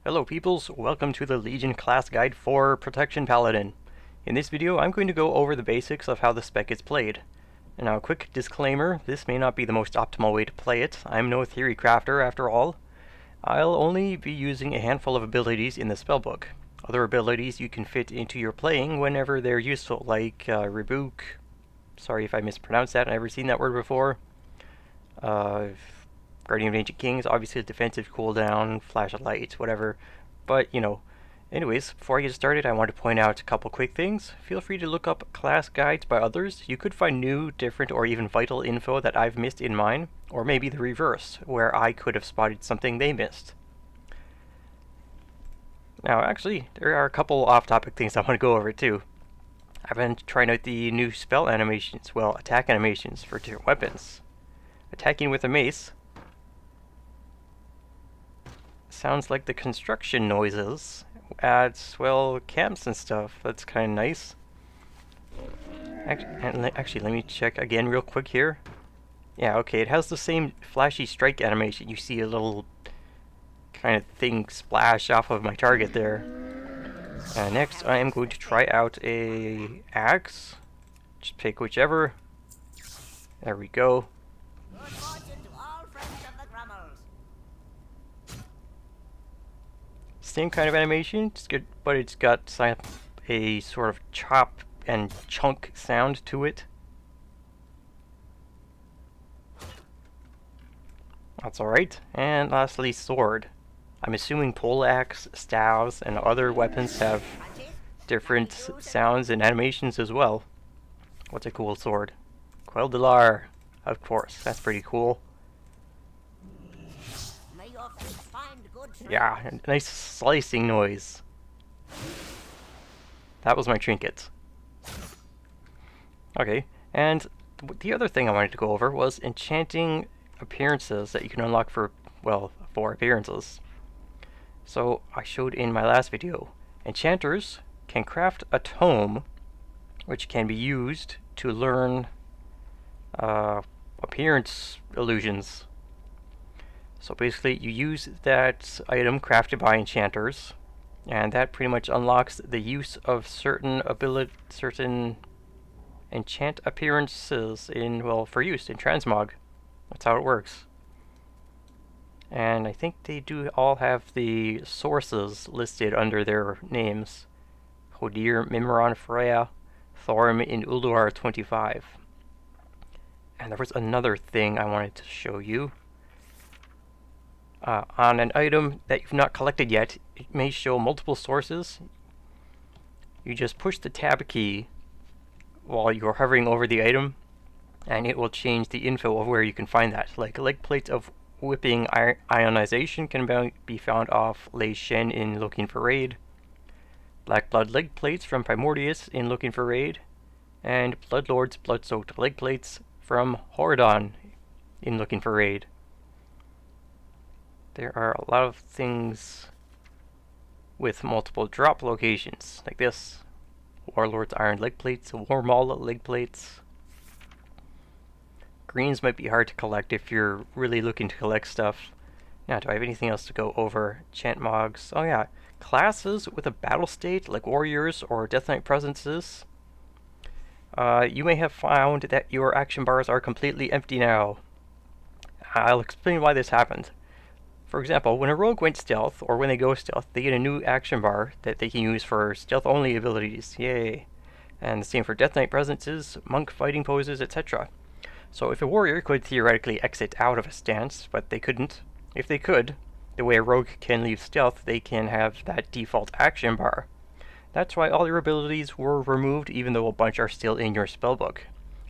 Hello peoples, welcome to the Legion class guide for Protection Paladin. In this video I'm going to go over the basics of how the spec is played. And now a quick disclaimer, this may not be the most optimal way to play it. I'm no theory crafter after all. I'll only be using a handful of abilities in the spellbook. Other abilities you can fit into your playing whenever they're useful, like rebuke. Sorry if I mispronounced that, I've never seen that word before. Guardian of Ancient Kings, obviously a defensive cooldown, flash of light, whatever. But, anyways, before I get started, I want to point out a couple quick things. Feel free to look up class guides by others. You could find new, different, or even vital info that I've missed in mine, or maybe the reverse, where I could have spotted something they missed. Now, actually, there are a couple off-topic things I want to go over, too. I've been trying out the new spell animations, well, attack animations for different weapons. Attacking with a mace sounds like the construction noises at, well, camps and stuff. That's kind of nice. Actually, let me check again real quick here. Yeah, okay, it has the same flashy strike animation. You see a little kind of thing splash off of my target there. Next, I am going to try out a axe. Just pick whichever. There we go. Same kind of animation, it's good, but it's got a sort of chop and chunk sound to it. That's alright. And lastly, sword. I'm assuming poleaxe, staves, and other weapons have different sounds and animations as well. What's a cool sword? Quel'Delar, of course, that's pretty cool. Yeah, a nice slicing noise. That was my trinket. Okay, and the other thing I wanted to go over was enchanting appearances that you can unlock for, well, 4 appearances. So, I showed in my last video, enchanters can craft a tome, which can be used to learn appearance illusions. So basically, you use that item crafted by enchanters, and that pretty much unlocks the use of certain enchant appearances for use in transmog. That's how it works. And I think they do all have the sources listed under their names. Hodir, Mimron, Freya, Thorm in Ulduar 25. And there was another thing I wanted to show you. On an item that you've not collected yet, it may show multiple sources. You just push the tab key while you're hovering over the item, and it will change the info of where you can find that. Like leg plates of whipping ionization can be found off Lei Shen in Looking for Raid, Black Blood leg plates from Primordius in Looking for Raid, and Bloodlord's blood-soaked leg plates from Horadon in Looking for Raid. There are a lot of things with multiple drop locations, like this. Warlord's iron leg plates, Warmaul leg plates. Greens might be hard to collect if you're really looking to collect stuff. Now, do I have anything else to go over? Chant mogs. Oh yeah, classes with a battle state, like warriors or Death Knight presences. You may have found that your action bars are completely empty now. I'll explain why this happened. For example, when a rogue went stealth, or when they go stealth, they get a new action bar that they can use for stealth-only abilities. Yay! And the same for Death Knight presences, monk fighting poses, etc. So if a warrior could theoretically exit out of a stance, but they couldn't, if they could, the way a rogue can leave stealth, they can have that default action bar. That's why all your abilities were removed, even though a bunch are still in your spellbook.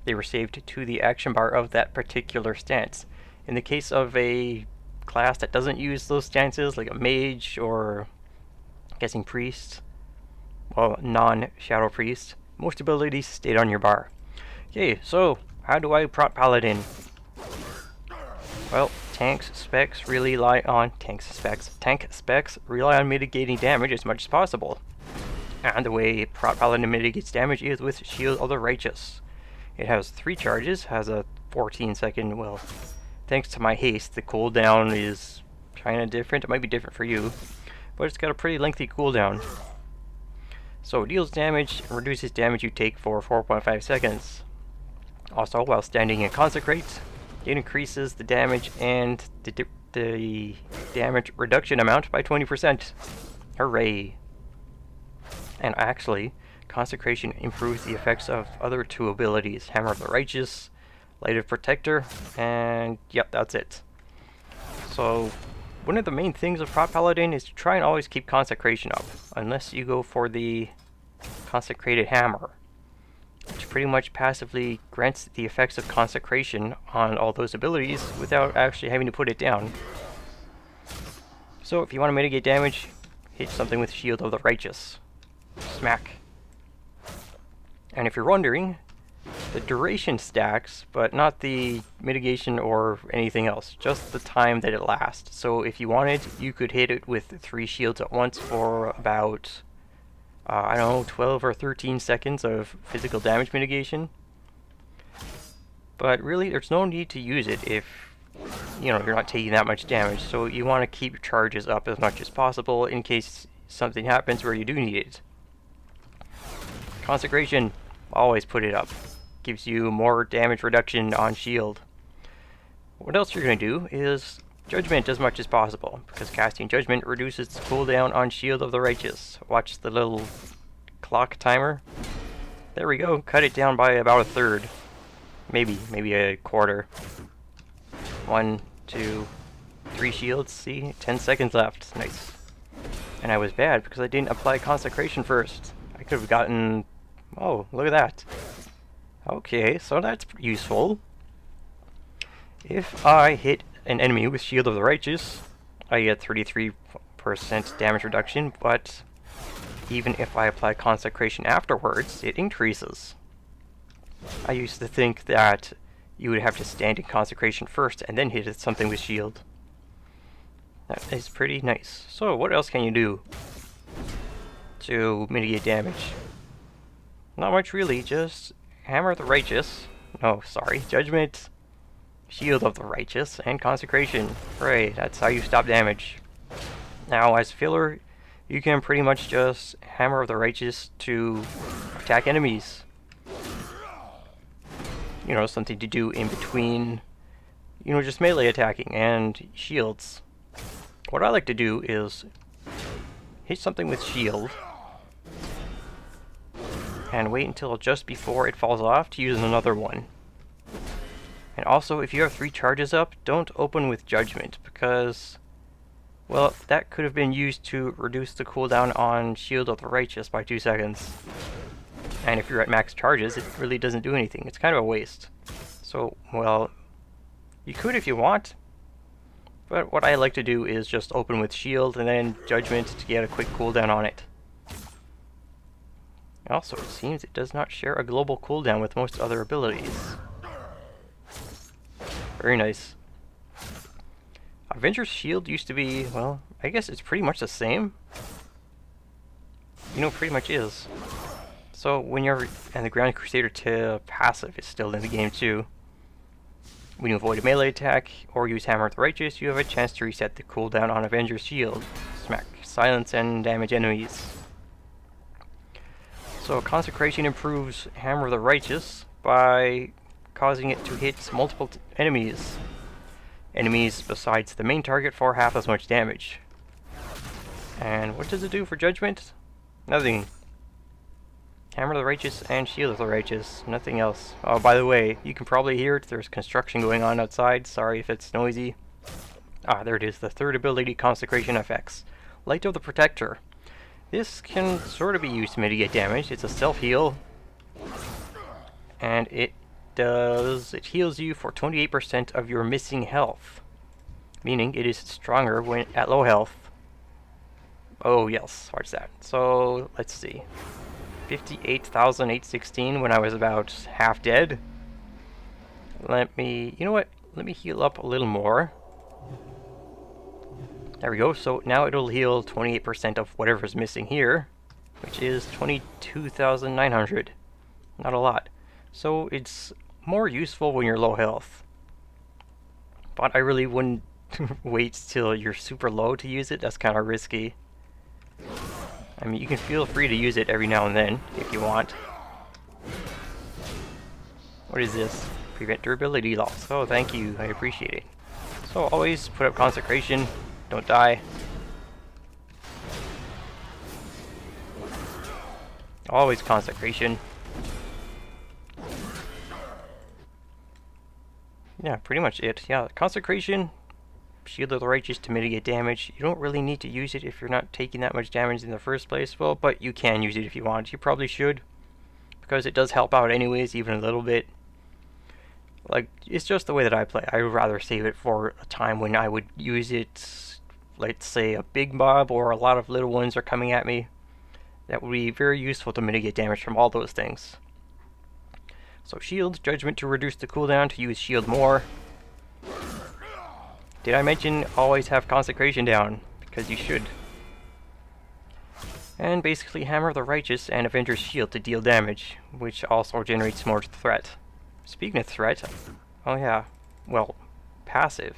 They were saved to the action bar of that particular stance. In the case of a class that doesn't use those stances, like a mage or, I'm guessing, priest, well, non-shadow priest, most abilities stayed on your bar. Okay, so how do I prot Paladin? Well, tank specs rely on mitigating damage as much as possible. And the way prot Paladin mitigates damage is with Shield of the Righteous. It has 3 charges, has a 14-second, thanks to my haste, the cooldown is kind of different. It might be different for you. but it's got a pretty lengthy cooldown. So it deals damage and reduces damage you take for 4.5 seconds. Also, while standing in Consecrate, it increases the damage and the damage reduction amount by 20%. Hooray! And actually, Consecration improves the effects of other two abilities, Hammer of the Righteous, Light of Protector, and yep, that's it. So, one of the main things of Prot Paladin is to try and always keep Consecration up, unless you go for the Consecrated Hammer, which pretty much passively grants the effects of Consecration on all those abilities without actually having to put it down. So if you want to mitigate damage, hit something with Shield of the Righteous. Smack. And if you're wondering, the duration stacks, but not the mitigation or anything else, just the time that it lasts. So if you wanted, you could hit it with 3 shields at once for about, I don't know, 12 or 13 seconds of physical damage mitigation. But really, there's no need to use it if, you know, you're not taking that much damage. So you want to keep your charges up as much as possible in case something happens where you do need it. Consecration, always put it up. Gives you more damage reduction on shield. What else you're going to do is Judgment as much as possible, because casting Judgment reduces the cooldown on Shield of the Righteous. Watch the little clock timer. There we go, cut it down by about a third. Maybe a quarter. 1, 2, 3 shields, see? 10 seconds left, nice. And I was bad because I didn't apply Consecration first. I could have gotten, oh, look at that. Okay, so that's useful. If I hit an enemy with Shield of the Righteous, I get 33% damage reduction, but even if I apply Consecration afterwards, it increases. I used to think that you would have to stand in Consecration first and then hit something with Shield. That is pretty nice. So what else can you do to mitigate damage? Not much really, just Hammer of the Righteous. No, sorry, Judgment, Shield of the Righteous, and Consecration. Hooray, that's how you stop damage. Now, as filler, you can pretty much just Hammer of the Righteous to attack enemies. You know, something to do in between, you know, just melee attacking and shields. What I like to do is hit something with shield and wait until just before it falls off to use another one. And also, if you have 3 charges up, don't open with Judgment, because, well, that could have been used to reduce the cooldown on Shield of the Righteous by 2 seconds. And if you're at max charges, it really doesn't do anything. It's kind of a waste. So, well, you could if you want, but what I like to do is just open with Shield and then Judgment to get a quick cooldown on it. Also, it seems it does not share a global cooldown with most other abilities. Very nice. Avenger's Shield used to be, well, I guess it's pretty much the same. You know, pretty much is. So when you're, and the Grand Crusader to passive is still in the game too. When you avoid a melee attack or use Hammer of the Righteous, you have a chance to reset the cooldown on Avenger's Shield. Smack, silence, and damage enemies. So Consecration improves Hammer of the Righteous by causing it to hit multiple enemies. Enemies besides the main target for half as much damage. And what does it do for Judgment? Nothing. Hammer of the Righteous and Shield of the Righteous. Nothing else. Oh, by the way, you can probably hear it. There's construction going on outside. Sorry if it's noisy. Ah, there it is. The third ability, Consecration effects. Light of the Protector. This can sort of be used to mitigate damage. It's a self-heal. And it heals you for 28% of your missing health. Meaning it is stronger when at low health. Oh yes, what's that? So, let's see. 58,816 when I was about half dead. Let me, you know what? Let me heal up a little more. There we go. So now it'll heal 28% of whatever's missing here, which is 22,900. Not a lot. So it's more useful when you're low health. But I really wouldn't wait till you're super low to use it. That's kind of risky. I mean, you can feel free to use it every now and then, if you want. What is this? Prevent durability loss. Oh, thank you. I appreciate it. So always put up consecration. Don't die. Always consecration. Yeah, pretty much it. Yeah, consecration, shield of the righteous to mitigate damage. You don't really need to use it if you're not taking that much damage in the first place. Well, but you can use it if you want. You probably should, because it does help out anyways, even a little bit. Like, it's just the way that I play. I would rather save it for a time when I would use it, let's say a big mob or a lot of little ones are coming at me. That would be very useful to mitigate damage from all those things. So shield, judgment to reduce the cooldown, to use shield more. Did I mention always have consecration down? Because you should. And basically hammer of the righteous and Avenger's shield to deal damage, which also generates more threat. Speaking of threat, oh yeah, well, passive.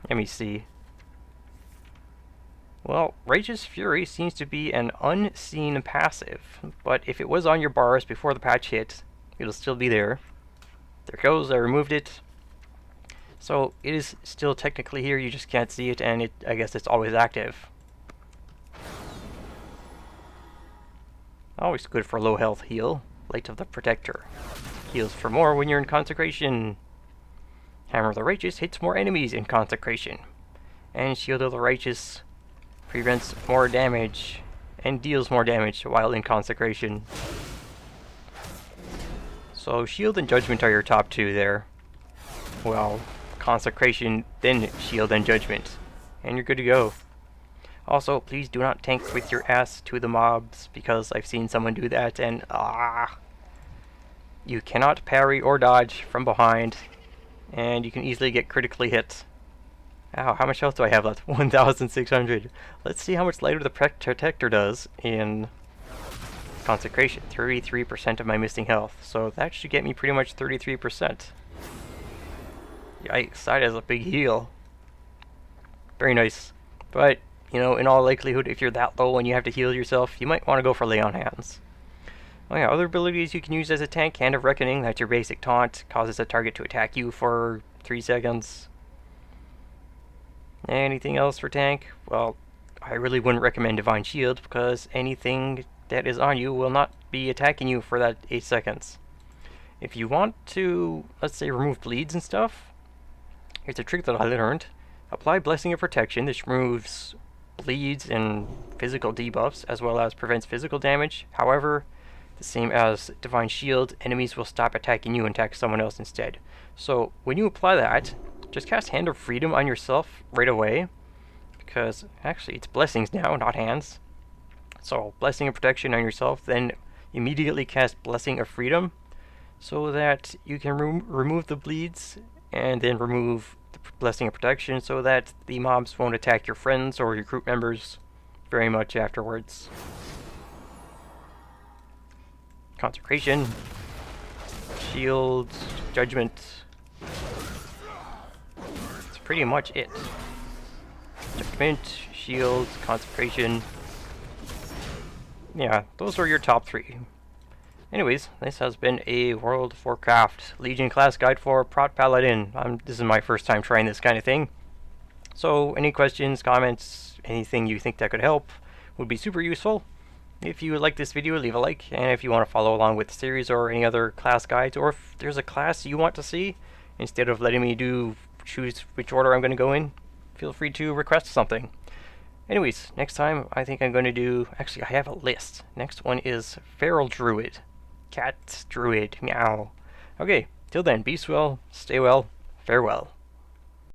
Let me see. Well, Righteous Fury seems to be an unseen passive, but if it was on your bars before the patch hit, it'll still be there. There it goes, I removed it. So it is still technically here, you just can't see it, and I guess it's always active. Always good for low health heal. Light of the Protector. Heals for more when you're in Consecration. Hammer of the Righteous hits more enemies in Consecration. And Shield of the Righteous prevents more damage and deals more damage while in Consecration. So Shield and Judgment are your top two there. Well, Consecration, then Shield and Judgment. And you're good to go. Also, please do not tank with your ass to the mobs, because I've seen someone do that and you cannot parry or dodge from behind, and you can easily get critically hit. Ow, how much health do I have left? 1,600. Let's see how much Light of the Protector does in Consecration. 33% of my missing health. So that should get me pretty much 33%. Yikes, that is a big heal. Very nice. But, you know, in all likelihood, if you're that low and you have to heal yourself, you might want to go for Lay on Hands. Oh yeah, other abilities you can use as a tank. Hand of Reckoning, that's your basic taunt. Causes a target to attack you for 3 seconds. Anything else for tank? Well, I really wouldn't recommend Divine Shield, because anything that is on you will not be attacking you for that 8 seconds. If you want to, let's say, remove bleeds and stuff, here's a trick that I learned. Apply Blessing of Protection. This removes bleeds and physical debuffs, as well as prevents physical damage. However, the same as Divine Shield, enemies will stop attacking you and attack someone else instead. So when you apply that, just cast Hand of Freedom on yourself right away, because actually it's blessings now, not hands. So Blessing of Protection on yourself, then immediately cast Blessing of Freedom, so that you can remove the bleeds, and then remove the Blessing of Protection, so that the mobs won't attack your friends or your group members very much afterwards. Consecration, Shield, Judgment. That's pretty much it. Judgment, Shield, Consecration. Yeah, those are your top 3. Anyways, this has been a World of Warcraft Legion class guide for Prot Paladin. This is my first time trying this kind of thing. So, any questions, comments, anything you think that could help would be super useful. If you like this video, leave a like, and if you want to follow along with the series or any other class guides, or if there's a class you want to see, instead of letting me choose which order I'm going to go in, feel free to request something. Anyways, next time I think I'm going to do, actually I have a list. Next one is Feral Druid. Cat Druid, meow. Okay, till then, be well, stay well, farewell.